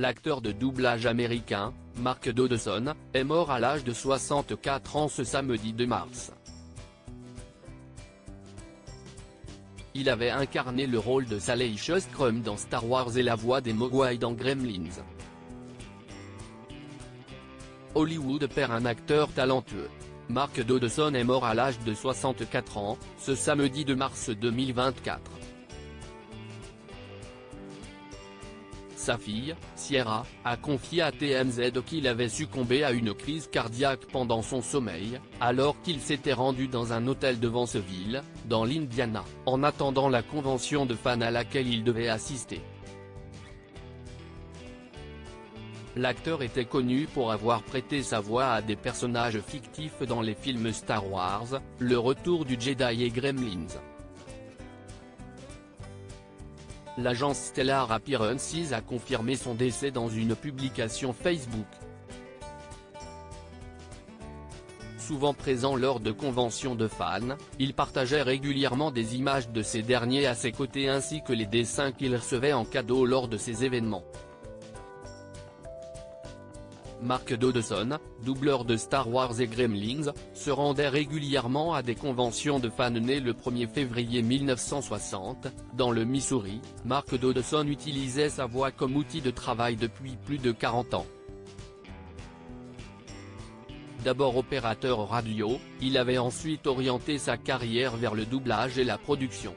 L'acteur de doublage américain, Mark Dodson, est mort à l'âge de 64 ans ce samedi 2 mars. Il avait incarné le rôle de Salacious Crumb dans Star Wars et la voix des Mogwai dans Gremlins. Hollywood perd un acteur talentueux. Mark Dodson est mort à l'âge de 64 ans, ce samedi 2 mars 2024. Sa fille, Sierra, a confié à TMZ qu'il avait succombé à une crise cardiaque pendant son sommeil, alors qu'il s'était rendu dans un hôtel de Vanceville, dans l'Indiana, en attendant la convention de fans à laquelle il devait assister. L'acteur était connu pour avoir prêté sa voix à des personnages fictifs dans les films Star Wars, Le Retour du Jedi et Gremlins. L'agence Stellar Appearances a confirmé son décès dans une publication Facebook. Souvent présent lors de conventions de fans, il partageait régulièrement des images de ces derniers à ses côtés ainsi que les dessins qu'il recevait en cadeau lors de ces événements. Mark Dodson, doubleur de Star Wars et Gremlins, se rendait régulièrement à des conventions de fans. Né le 1er février 1960, dans le Missouri, Mark Dodson utilisait sa voix comme outil de travail depuis plus de 40 ans. D'abord opérateur radio, il avait ensuite orienté sa carrière vers le doublage et la production.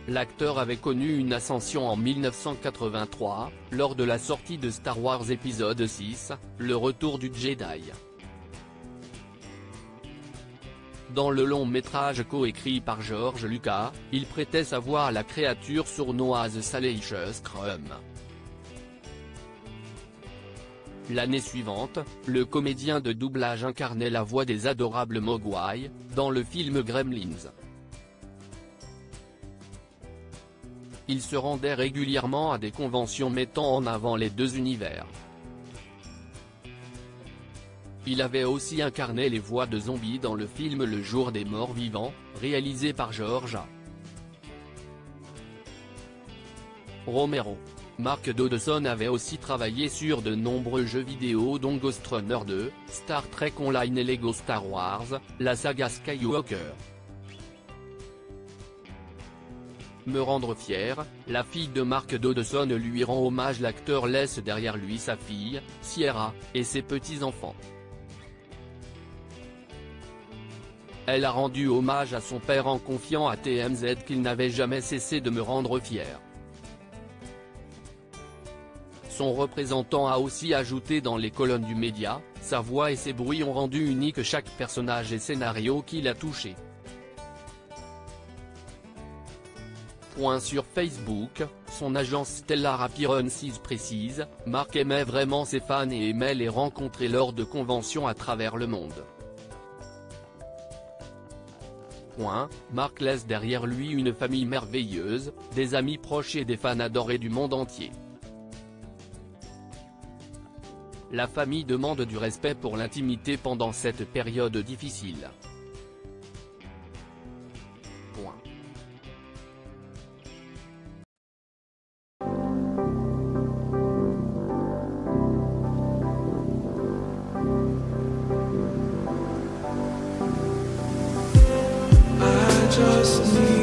L'acteur avait connu une ascension en 1983, lors de la sortie de Star Wars épisode 6, Le Retour du Jedi. Dans le long métrage coécrit par George Lucas, il prêtait sa voix à la créature sournoise Salacious Crumb. L'année suivante, le comédien de doublage incarnait la voix des adorables Mogwai, dans le film Gremlins. Il se rendait régulièrement à des conventions mettant en avant les deux univers. Il avait aussi incarné les voix de zombies dans le film Le Jour des Morts Vivants, réalisé par George A. Romero. Mark Dodson avait aussi travaillé sur de nombreux jeux vidéo dont Ghost Runner 2, Star Trek Online et Lego Star Wars, la saga Skywalker. Me rendre fier, la fille de Mark Dodson lui rend hommage. L'acteur laisse derrière lui sa fille, Sierra, et ses petits-enfants. Elle a rendu hommage à son père en confiant à TMZ qu'il n'avait jamais cessé de me rendre fier. Son représentant a aussi ajouté dans les colonnes du média, sa voix et ses bruits ont rendu unique chaque personnage et scénario qu'il a touché. Sur Facebook, son agence Stellar Appearances précise, Mark aimait vraiment ses fans et aimait les rencontrer lors de conventions à travers le monde. Mark laisse derrière lui une famille merveilleuse, des amis proches et des fans adorés du monde entier. La famille demande du respect pour l'intimité pendant cette période difficile. Just need